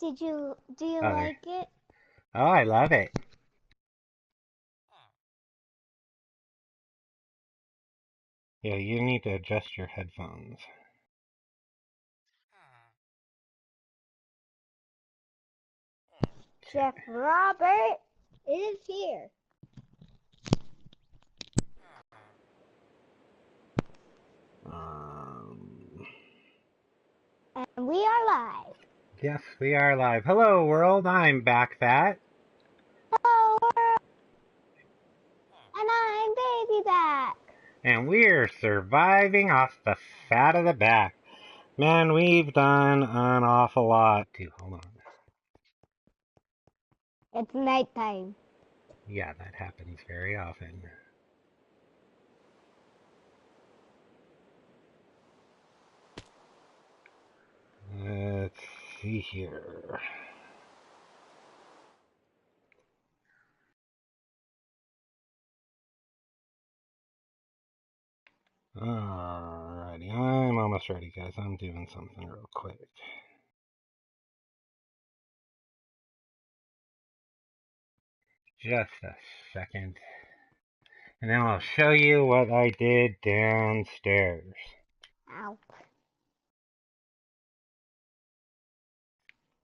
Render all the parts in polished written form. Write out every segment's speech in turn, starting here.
Do you Oh, there. like it? Oh, I love it. Yeah, you need to adjust your headphones. Chef Robert is here. Um, And we are live. yes, we are live. Hello, world. I'm BackFat. Hello world, and I'm BabyBack. And we're surviving off the fat of the back. Man, we've done an awful lot. Dude, hold on. It's nighttime. Yeah, that happens very often. Let's see here. Alrighty, I'm almost ready, guys. I'm doing something real quick. Just a second. And then I'll show you what I did downstairs. Ow.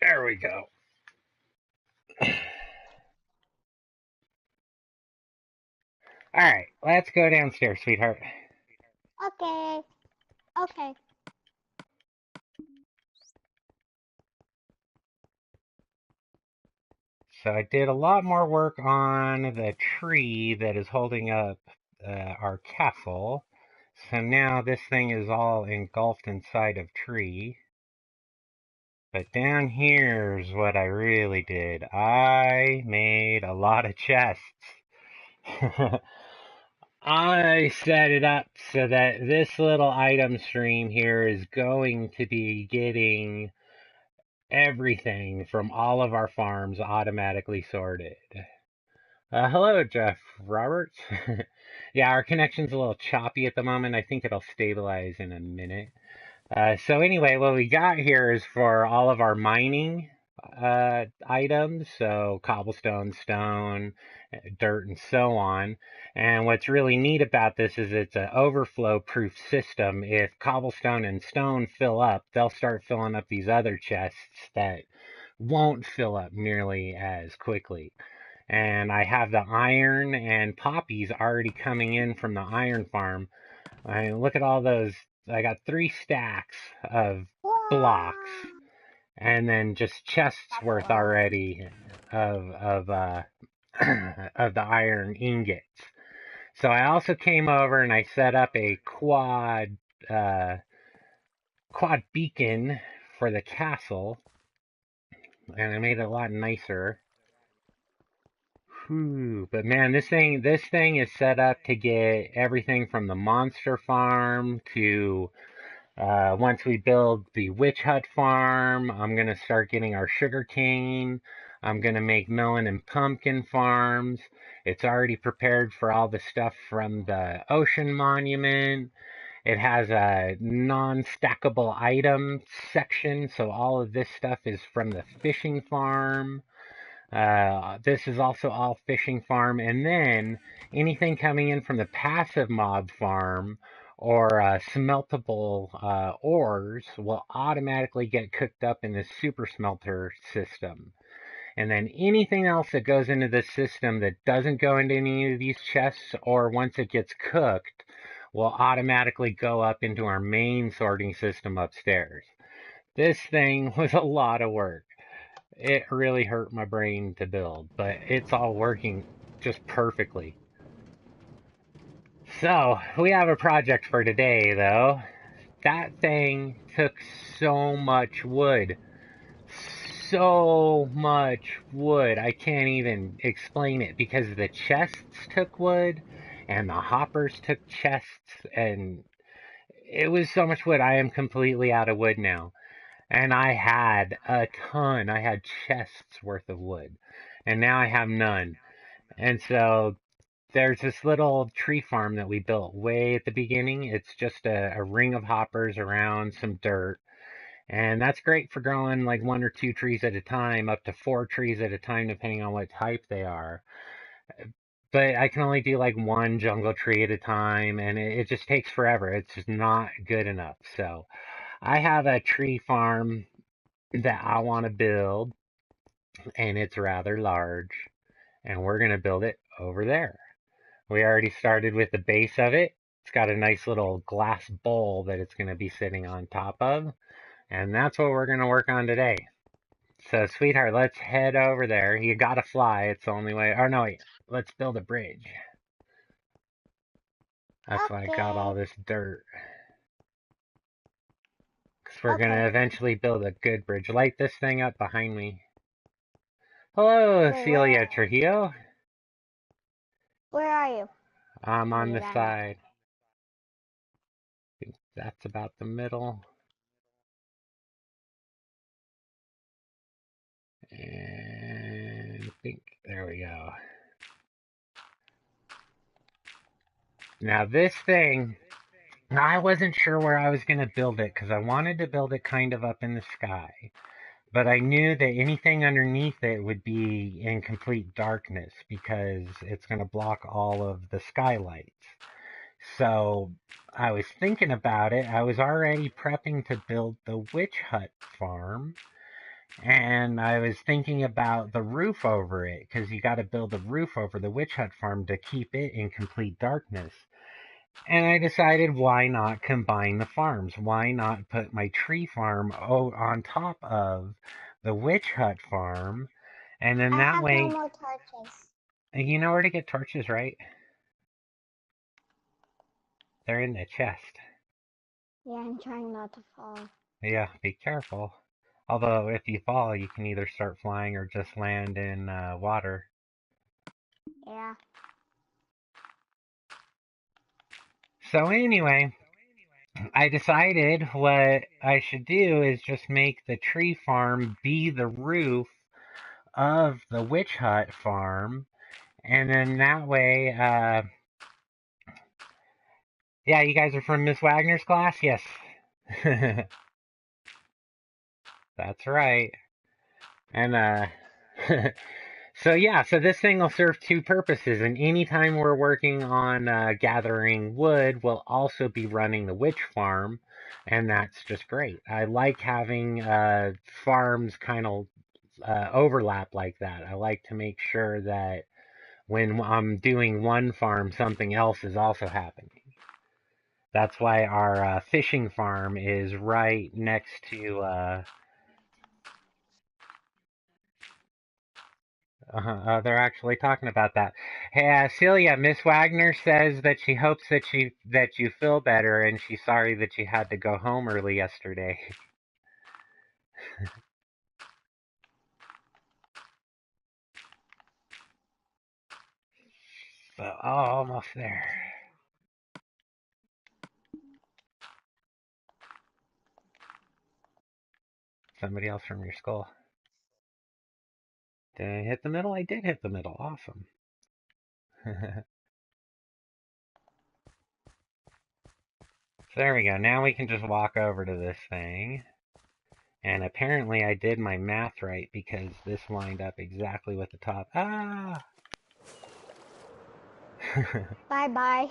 There we go. Alright, let's go downstairs, sweetheart. Okay. Okay. So I did a lot more work on the tree that is holding up our castle. So now this thing is all engulfed inside of tree. But down here's what I really did. I made a lot of chests. I set it up so that this little item stream here is going to be getting everything from all of our farms automatically sorted. Hello, Jeff Roberts. Yeah, our connection's a little choppy at the moment. I think it'll stabilize in a minute. So anyway, what we got here is for all of our mining items, so cobblestone, stone, dirt, and so on. And what's really neat about this is it's an overflow proof system. If cobblestone and stone fill up, they'll start filling up these other chests that won't fill up nearly as quickly. And I have the iron and poppies already coming in from the iron farm. I mean, look at all those. I got 3 stacks of blocks, and then just chests worth already of of the iron ingots. So I also came over and I set up a uh, quad beacon for the castle, and I made it a lot nicer. Whew, but man, this thing is set up to get everything from the monster farm to once we build the witch hut farm. I'm gonna start getting our sugar cane. I'm gonna make melon and pumpkin farms. It's already prepared for all the stuff from the ocean monument. It has a non-stackable item section, so all of this stuff is from the fishing farm. This is also all fishing farm, and then anything coming in from the passive mob farm or smeltable ores will automatically get cooked up in the super smelter system. And then anything else that goes into the system that doesn't go into any of these chests or once it gets cooked will automatically go up into our main sorting system upstairs. This thing was a lot of work. It really hurt my brain to build, but it's all working just perfectly. So, we have a project for today, though. That thing took so much wood. So much wood. I can't even explain it because the chests took wood and the hoppers took chests, and it was so much wood. I am completely out of wood now. And I had a ton. I had chests worth of wood. And now I have none. And so there's this little tree farm that we built way at the beginning. It's just a ring of hoppers around some dirt. And that's great for growing like 1 or 2 trees at a time, up to 4 trees at a time, depending on what type they are. But I can only do like one jungle tree at a time, and it just takes forever. It's just not good enough. So I have a tree farm that I want to build, and it's rather large, and we're going to build it over there. We already started with the base of it. It's got a nice little glass bowl that it's going to be sitting on top of, and that's what we're going to work on today. So, sweetheart, let's head over there. You gotta fly. It's the only way. Oh, no, wait. Let's build a bridge. That's why I got all Okay. this dirt. Because we're Okay. gonna eventually build a good bridge. Light this thing up behind me. Hello, Wait, Celia Trujillo. where are you? I'm Oh, on you're the down there. side. I think that's about the middle. And I think, there we go. Now, this thing, I wasn't sure where I was going to build it because I wanted to build it kind of up in the sky. But I knew that anything underneath it would be in complete darkness because it's going to block all of the skylights. So I was thinking about it. I was already prepping to build the witch hut farm. And I was thinking about the roof over it because you got to build a roof over the witch hut farm to keep it in complete darkness. And I decided, why not combine the farms? Why not put my tree farm on top of the witch hut farm? And then I that have no way, more torches. you know where to get torches, right? They're in the chest. Yeah, I'm trying not to fall. Yeah, be careful. Although, if you fall, you can either start flying or just land in water. Yeah. So, anyway, I decided what I should do is just make the tree farm be the roof of the witch hut farm. And then that way, yeah, you guys are from Miss Wagner's class? Yes. That's right. And, so yeah, so this thing will serve two purposes. And anytime we're working on gathering wood, we'll also be running the witch farm. And that's just great. I like having farms kind of overlap like that. I like to make sure that when I'm doing one farm, something else is also happening. That's why our fishing farm is right next to. They're actually talking about that. Hey, Celia, Miss Wagner says that she hopes that you feel better, and she's sorry that you had to go home early yesterday. So, oh, almost there. Somebody else from your school. Did I hit the middle? I did hit the middle. Awesome. So there we go. Now we can just walk over to this thing. And apparently I did my math right because this lined up exactly with the top. Ah! Bye-bye.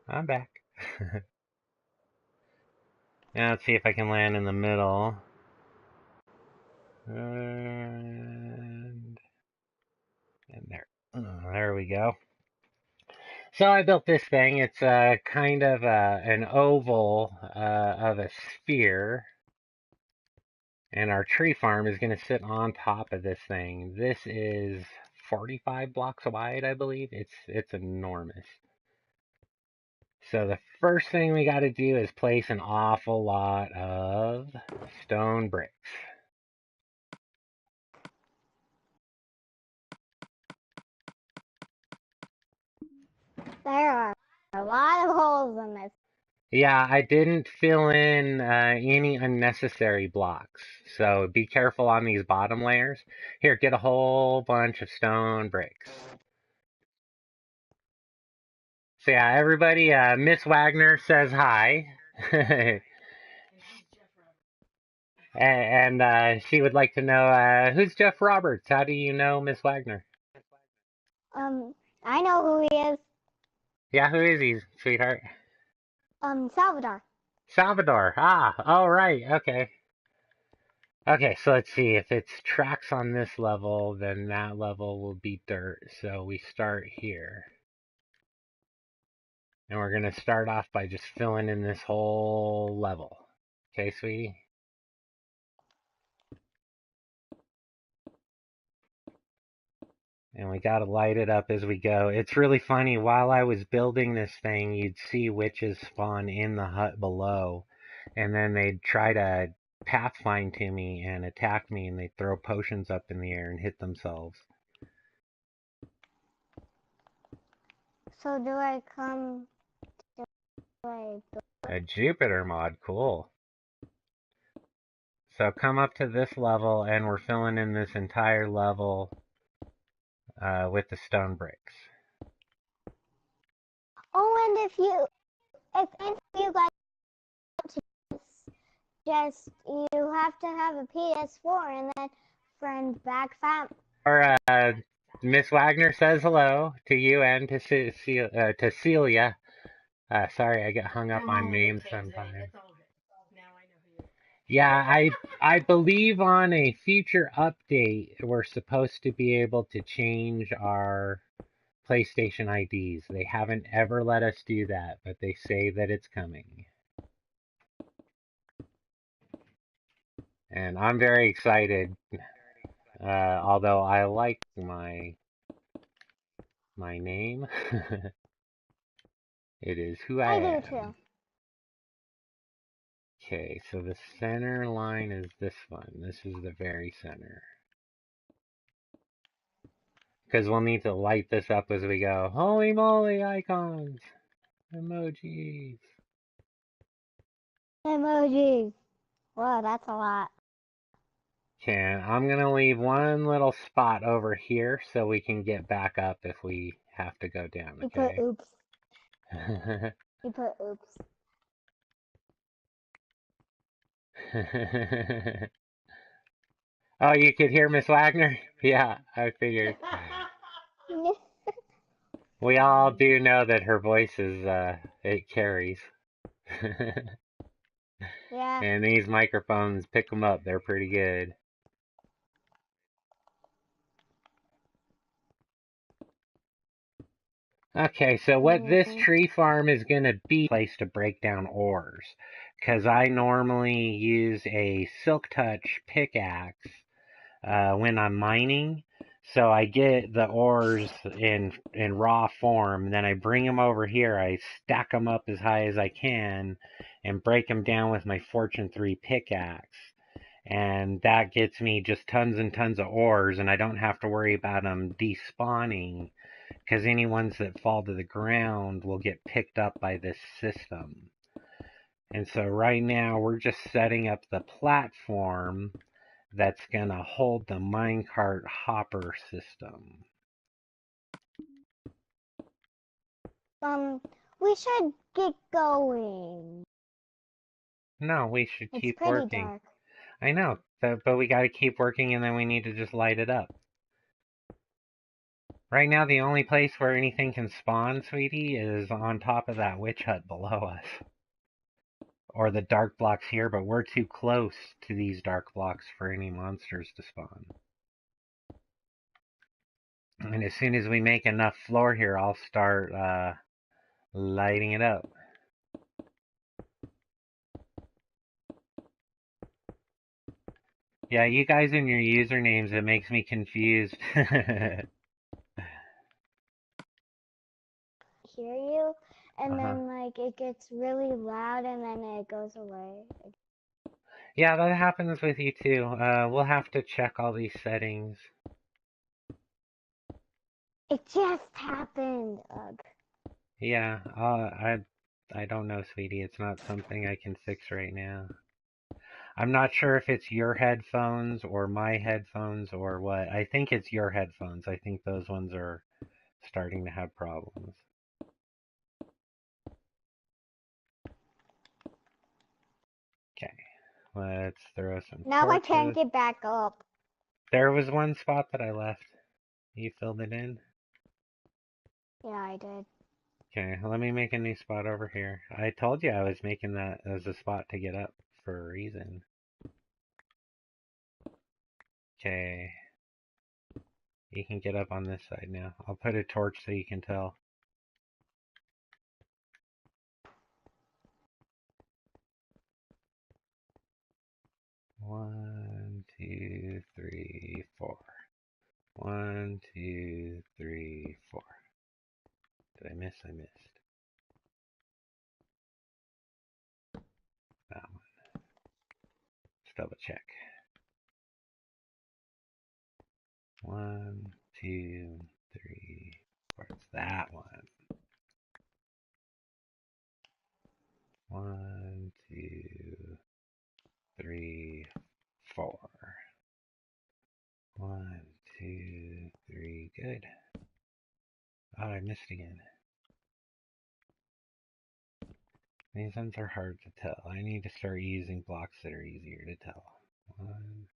I'm back. Now let's see if I can land in the middle. And there. There we go. So I built this thing. It's kind of an oval of a sphere. And our tree farm is going to sit on top of this thing. This is 45 blocks wide, I believe. It's enormous. So the first thing we got to do is place an awful lot of stone bricks. There are a lot of holes in this. Yeah, I didn't fill in any unnecessary blocks. So be careful on these bottom layers. Here, get a whole bunch of stone bricks. So yeah, everybody, Miss Wagner says hi. And she would like to know who's Jeff Roberts? How do you know Miss Wagner? I know who he is. Yeah, who is he, sweetheart? Salvador. Salvador. Ah, all right. Okay. Okay, so let's see. If it's tracks on this level, then that level will be dirt. So we start here. And we're going to start off by just filling in this whole level. Okay, sweetie? And we got to light it up as we go. It's really funny. While I was building this thing, you'd see witches spawn in the hut below. And then they'd try to pathfind to me and attack me, and they'd throw potions up in the air and hit themselves. So do I come to like A Jupiter mod, cool. So come up to this level, and we're filling in this entire level with the stone bricks. Oh, and if you guys just you have to have a PS4 and then friend BackFat. Or Miss Wagner says hello to you and to Celia. Sorry, I get hung up on names sometimes. Yeah, I believe on a future update we're supposed to be able to change our PlayStation IDs. They haven't ever let us do that, but they say that it's coming. And I'm very excited. Although I like my name. It is who I I am. do too. Okay, so the center line is this one. This is the very center. Because we'll need to light this up as we go. Holy moly, icons! Emojis! Emojis. Whoa, that's a lot. Okay, I'm going to leave one little spot over here so we can get back up if we have to go down, okay? You put oops. You put oops. Oh, you could hear Miss Wagner? Yeah, I figured. We all do know that her voice is, it carries. Yeah. And these microphones pick them up. They're pretty good. Okay, so what this tree farm is going to be a place to break down ores. Because I normally use a Silk Touch pickaxe when I'm mining. So I get the ores in raw form, then I bring them over here, I stack them up as high as I can, and break them down with my Fortune 3 pickaxe. And that gets me just tons and tons of ores, and I don't have to worry about them despawning, because any ones that fall to the ground will get picked up by this system. And so right now we're just setting up the platform that's going to hold the minecart hopper system. We should get going. No, we should It's keep pretty working. dark. I know, but we got to keep working, and then we need to just light it up. Right now, the only place where anything can spawn, sweetie, is on top of that witch hut below us. Or the dark blocks here, but we're too close to these dark blocks for any monsters to spawn. And as soon as we make enough floor here, I'll start lighting it up. Yeah, you guys and your usernames, it makes me confused. Hear you, and then like it gets really loud, and then it goes away. Yeah, that happens with you too. We'll have to check all these settings. It just happened. Ugh. Yeah, I don't know, sweetie. It's not something I can fix right now. I'm not sure if it's your headphones or my headphones or what. I think it's your headphones. I think those ones are starting to have problems. Okay. Let's throw some Now I can't torches. get back up. There was one spot that I left. You filled it in? Yeah, I did. Okay, let me make a new spot over here. I told you I was making that as a spot to get up for a reason. Okay. You can get up on this side now. I'll put a torch so you can tell. One, two, three, four. 1, 2, 3, 4. Did I miss? I missed. That one. Let's double check. 1, 2, 3, 4. It's that one. 1, 2, 3, 4. 1, 2, 3. Good. Oh, I missed again. These ones are hard to tell. I need to start using blocks that are easier to tell. 1,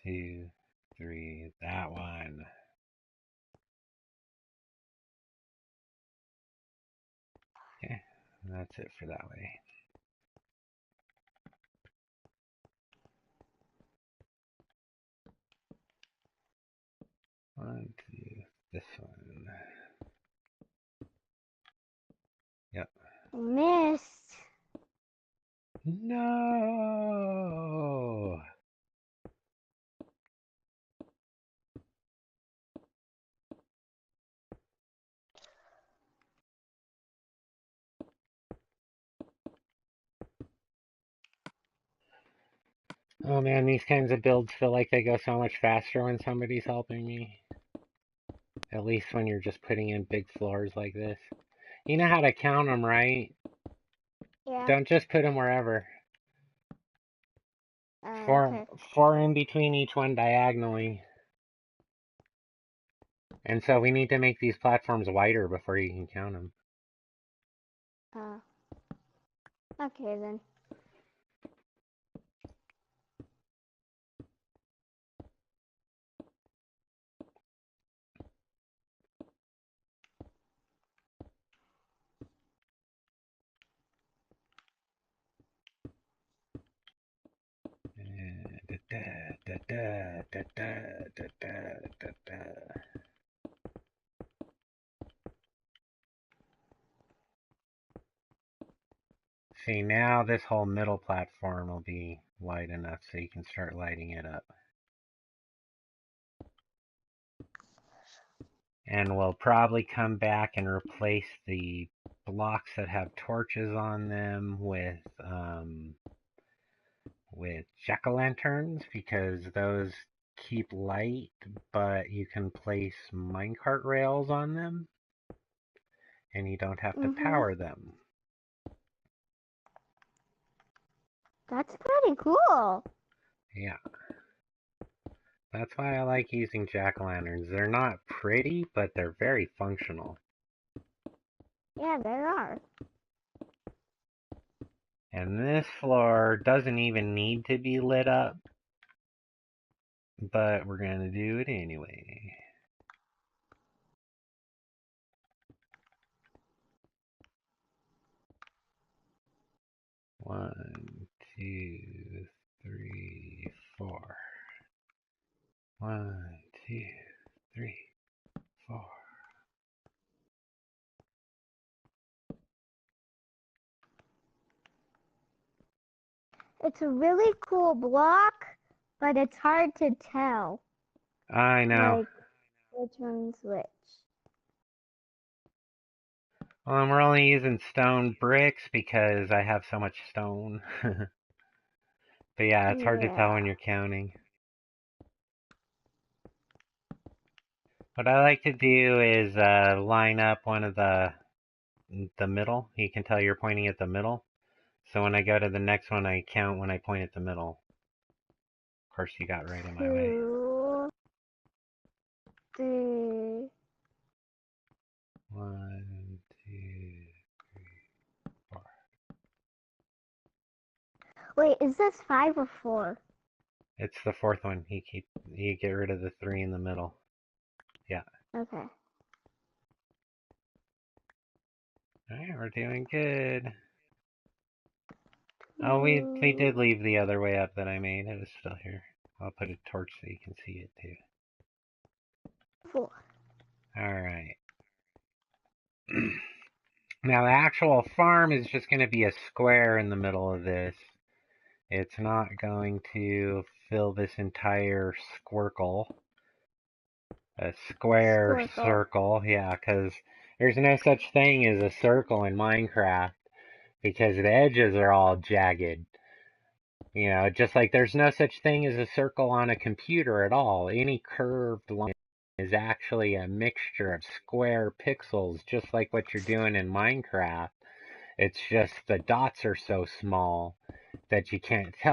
2, 3. That one. Okay, that's it for that way. One, two, this one. Yep. Missed. No! Oh man, these kinds of builds feel like they go so much faster when somebody's helping me. At least when you're just putting in big floors like this. You know how to count them, right? Yeah. Don't just put them wherever. Okay. Four in between each one diagonally. And so we need to make these platforms wider before you can count them. Okay then. See, now this whole middle platform will be wide enough so you can start lighting it up. And we'll probably come back and replace the blocks that have torches on them with jack-o'-lanterns, because those keep light, but you can place minecart rails on them and you don't have to power them. That's pretty cool. Yeah. That's why I like using jack-o'-lanterns. They're not pretty, but they're very functional. Yeah, there are. And this floor doesn't even need to be lit up, but we're going to do it anyway. One, two, three, four. 1, 2, 3, 4. It's a really cool block, but it's hard to tell. I know. Like, which one's which. Well, we're only using stone bricks because I have so much stone. But yeah, it's hard to tell when you're counting. What I like to do is line up one of the middle. You can tell you're pointing at the middle. So when I go to the next one, I count when I point at the middle. Of course, you got right in my way. 2, 3. 1, 2, 3, 4. Wait, is this 5 or 4? It's the fourth one. You get rid of the 3 in the middle. Yeah. Okay. Alright, we're doing good. Oh, we did leave the other way up that I made. It was still here. I'll put a torch so you can see it too. 4. Alright. Now the actual farm is just going to be a square in the middle of this. It's not going to fill this entire squircle. A square Squircle. circle, yeah, because there's no such thing as a circle in Minecraft because the edges are all jagged. You know, just like there's no such thing as a circle on a computer at all. Any curved line is actually a mixture of square pixels, just like what you're doing in Minecraft. It's just the dots are so small that you can't tell